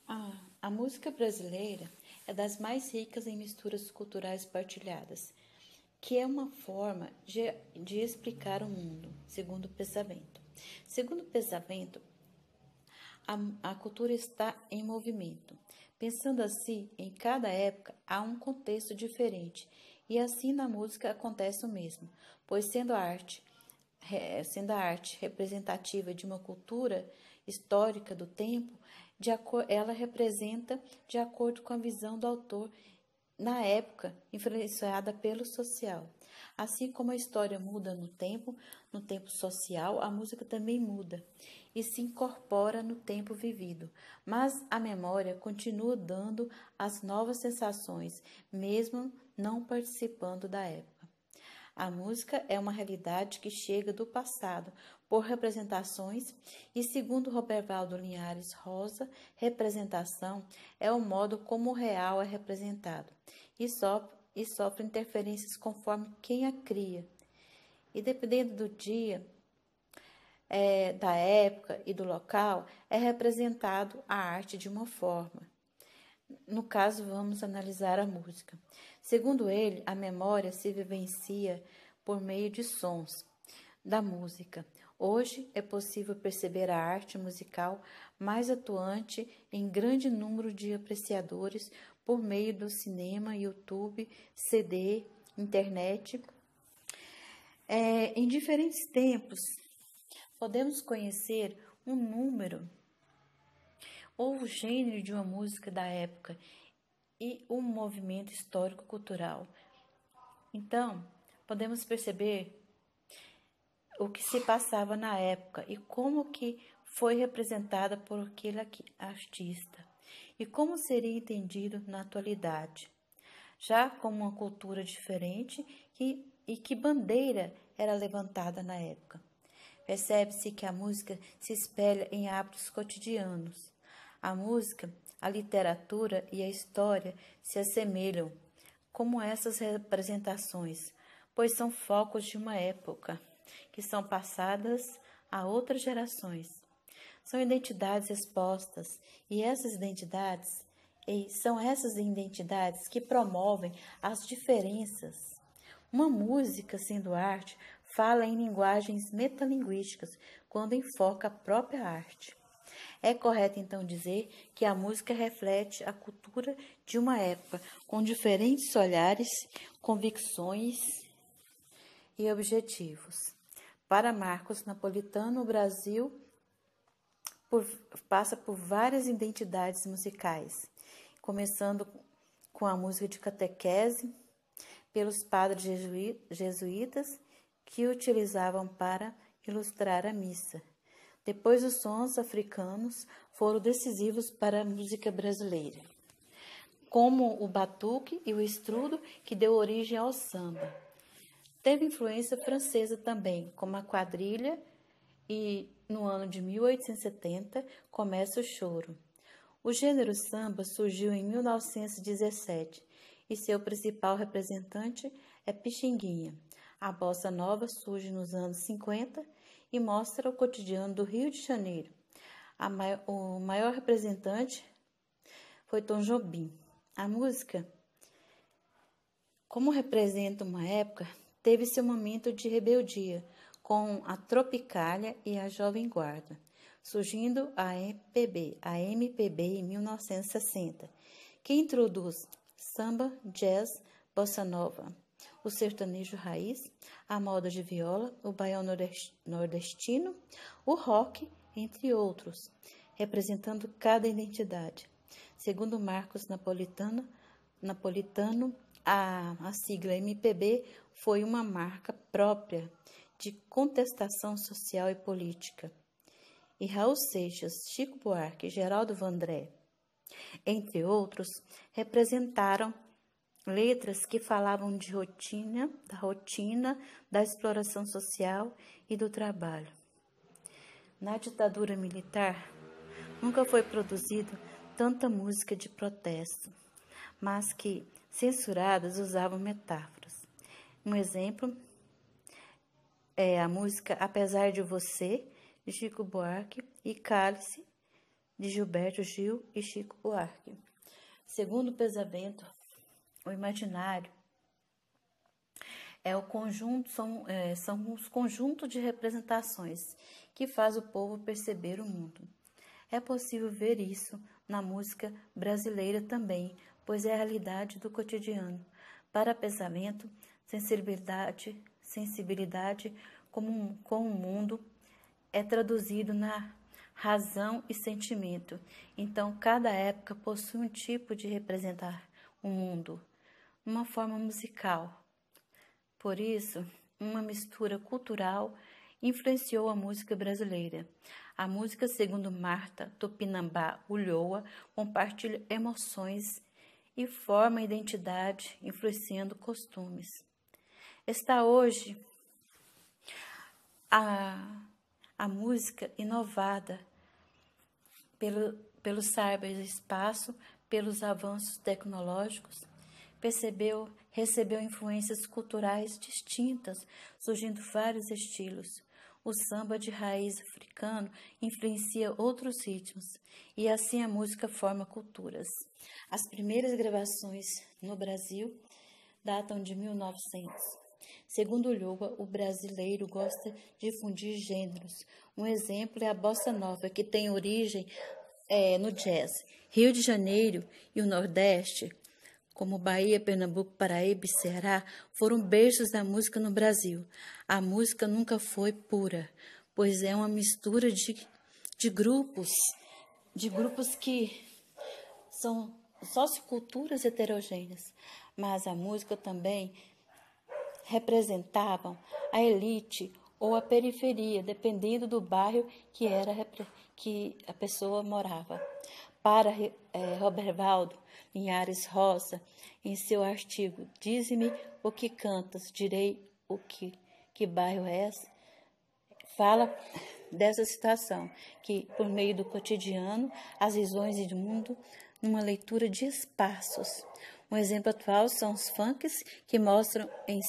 A música brasileira é das mais ricas em misturas culturais partilhadas, que é uma forma de explicar o mundo, segundo o pensamento. Segundo o pensamento, a cultura está em movimento. Pensando assim, em cada época há um contexto diferente, e assim na música acontece o mesmo, pois sendo a arte representativa de uma cultura histórica do tempo, ela representa de acordo com a visão do autor na época, influenciada pelo social. Assim como a história muda no tempo social, a música também muda e se incorpora no tempo vivido. Mas a memória continua dando as novas sensações, mesmo não participando da época. A música é uma realidade que chega do passado por representações e, segundo Robervaldo Linhares Rosa, representação é o modo como o real é representado e sofre interferências conforme quem a cria. E dependendo do dia, da época e do local, é representado a arte de uma forma. No caso, vamos analisar a música. Segundo ele, a memória se vivencia por meio de sons da música. Hoje é possível perceber a arte musical mais atuante em grande número de apreciadores por meio do cinema, YouTube, CD, internet. Em diferentes tempos, podemos conhecer um número ou o gênero de uma música da época e um movimento histórico-cultural. Então, podemos perceber o que se passava na época e como que foi representada por aquele artista e como seria entendido na atualidade, já como uma cultura diferente e que bandeira era levantada na época. Percebe-se que a música se espelha em hábitos cotidianos. A música, a literatura e a história se assemelham como essas representações, pois são focos de uma época que são passadas a outras gerações. São identidades expostas e são essas identidades que promovem as diferenças. Uma música, sendo arte, fala em linguagens metalinguísticas quando enfoca a própria arte. É correto, então, dizer que a música reflete a cultura de uma época, com diferentes olhares, convicções e objetivos. Para Marcos Napolitano, o Brasil passa por várias identidades musicais, começando com a música de catequese, pelos padres jesuítas que utilizavam para ilustrar a missa. Depois, os sons africanos foram decisivos para a música brasileira, como o batuque e o estrudo, que deu origem ao samba. Teve influência francesa também, como a quadrilha, e no ano de 1870 começa o choro. O gênero samba surgiu em 1917 e seu principal representante é Pixinguinha. A bossa nova surge nos anos 50 e mostra o cotidiano do Rio de Janeiro. O maior representante foi Tom Jobim. A música, como representa uma época, teve seu momento de rebeldia com a Tropicália e a Jovem Guarda, surgindo a MPB em 1960, que introduz samba, jazz, bossa nova, o sertanejo raiz, a moda de viola, o baião nordestino, o rock, entre outros, representando cada identidade. Segundo Marcos Napolitano, a sigla MPB foi uma marca própria de contestação social e política. E Raul Seixas, Chico Buarque e Geraldo Vandré, entre outros, representaram letras que falavam de rotina, da exploração social e do trabalho. Na ditadura militar, nunca foi produzida tanta música de protesto, mas que, censuradas, usavam metáforas. Um exemplo é a música Apesar de Você, de Chico Buarque, e Cálice, de Gilberto Gil e Chico Buarque. Segundo o pensamento, o imaginário são os conjuntos de representações que faz o povo perceber o mundo. É possível ver isso na música brasileira também, pois é a realidade do cotidiano. Para pensamento, sensibilidade com o mundo é traduzido na razão e sentimento. Então, cada época possui um tipo de representar o mundo, uma forma musical. Por isso, uma mistura cultural influenciou a música brasileira. A música, segundo Marta Tupinambá Ulloa, compartilha emoções e forma a identidade, influenciando costumes. Está hoje a música inovada pelo cyberespaço, pelos avanços tecnológicos, recebeu influências culturais distintas, surgindo vários estilos. O samba de raiz africano influencia outros ritmos, e assim a música forma culturas. As primeiras gravações no Brasil datam de 1900. Segundo Ulloa, o brasileiro gosta de fundir gêneros. Um exemplo é a bossa nova, que tem origem no jazz. Rio de Janeiro e o Nordeste, como Bahia, Pernambuco, Paraíba e Ceará, foram berços da música no Brasil. A música nunca foi pura, pois é uma mistura de grupos que são socioculturas heterogêneas, mas a música também representavam a elite ou a periferia, dependendo do bairro que a pessoa morava. Para Robervaldo Linhares Rosa, em seu artigo Dize-me o que cantas, direi que bairro é esse, fala dessa situação, que por meio do cotidiano, as visões do mundo, numa leitura de espaços. Um exemplo atual são os funks, que mostram em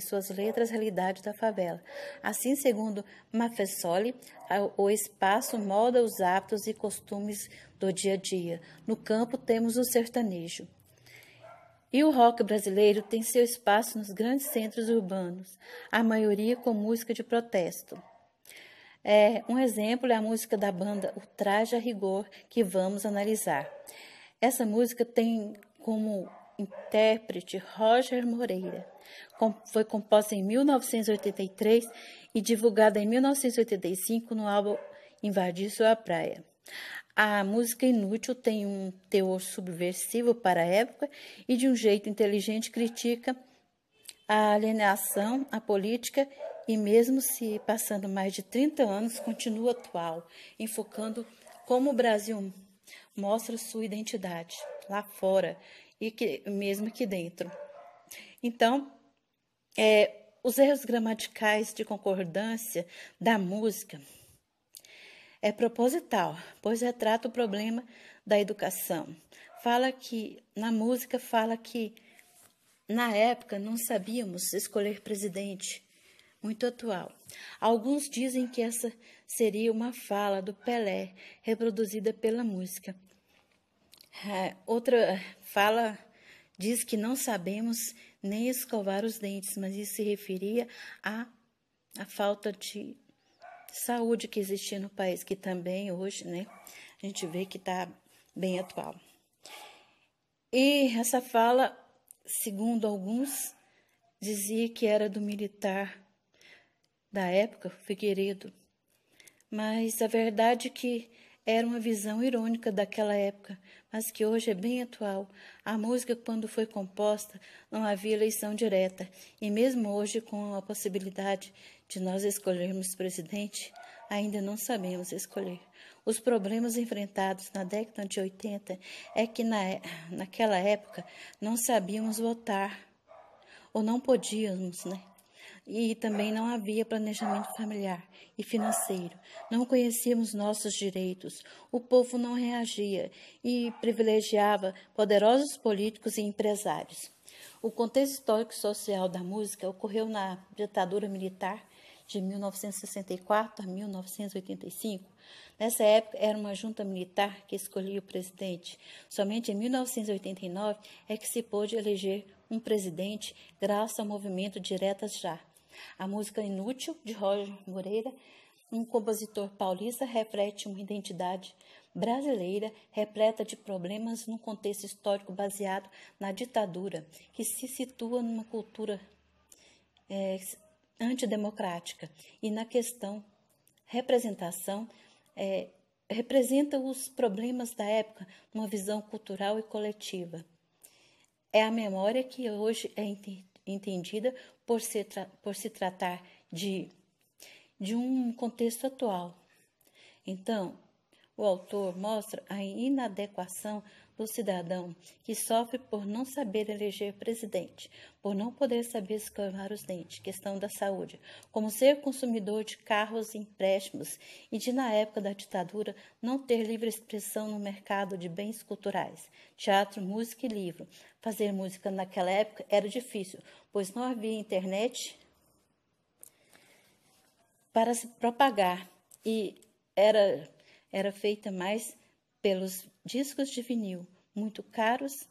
suas letras a realidade da favela. Assim, segundo Mafessoli, o espaço molda os hábitos e costumes do dia a dia. No campo temos o sertanejo. E o rock brasileiro tem seu espaço nos grandes centros urbanos, a maioria com música de protesto. Um exemplo é a música da banda O Traje a Rigor, que vamos analisar. Essa música tem como intérprete Roger Moreira. Foi composta em 1983 e divulgada em 1985 no álbum Invadir Sua Praia. A música Inútil tem um teor subversivo para a época e de um jeito inteligente critica a alienação, a política e mesmo se passando mais de 30 anos, continua atual, enfocando como o Brasil mostra sua identidade lá fora e mesmo aqui dentro. Então, os erros gramaticais de concordância da música é proposital, pois retrata o problema da educação. Na música fala que na época não sabíamos escolher presidente, muito atual. Alguns dizem que essa seria uma fala do Pelé, reproduzida pela música. Outra fala diz que não sabemos nem escovar os dentes, mas isso se referia à falta de saúde que existia no país, que também hoje, a gente vê que está bem atual. E essa fala, segundo alguns, dizia que era do militar da época, Figueiredo, mas a verdade é que era uma visão irônica daquela época, mas que hoje é bem atual. A música, quando foi composta, não havia eleição direta, e mesmo hoje, com a possibilidade de nós escolhermos presidente, ainda não sabemos escolher. Os problemas enfrentados na década de 80 é que naquela época não sabíamos votar, ou não podíamos, E também não havia planejamento familiar e financeiro. Não conhecíamos nossos direitos. O povo não reagia e privilegiava poderosos políticos e empresários. O contexto histórico e social da música ocorreu na ditadura militar de 1964 a 1985. Nessa época, era uma junta militar que escolhia o presidente. Somente em 1989 é que se pôde eleger um presidente graças ao movimento Diretas Já. A música Inútil, de Roger Moreira, um compositor paulista, reflete uma identidade brasileira repleta de problemas num contexto histórico baseado na ditadura, que se situa numa cultura antidemocrática e na questão representação, representa os problemas da época numa visão cultural e coletiva. É a memória que hoje é entendida por se tratar de um contexto atual. Então, o autor mostra a inadequação do cidadão que sofre por não saber eleger presidente, por não poder saber escovar os dentes, questão da saúde, como ser consumidor de carros e empréstimos e de, na época da ditadura, não ter livre expressão no mercado de bens culturais, teatro, música e livro. Fazer música naquela época era difícil, pois não havia internet para se propagar e era feita mais pelos discos de vinil, muito caros.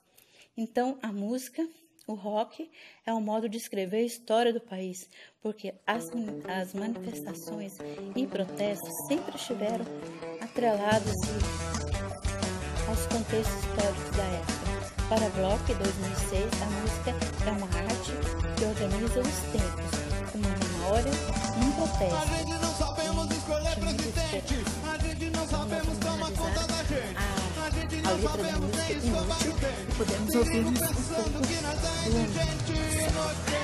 Então, a música, o rock, é um modo de escrever a história do país, porque as manifestações e protestos sempre estiveram atrelados aos contextos históricos da época. Para Bloch, 2006, a música é uma arte que organiza os tempos, uma memória, um protesto. A gente não sabemos escolher presidente, a gente não sabemos tomar conta da gente, a gente não sabemos nem escovar o dente. Podemos ouvir um pouco Pensando que nós é inteligente,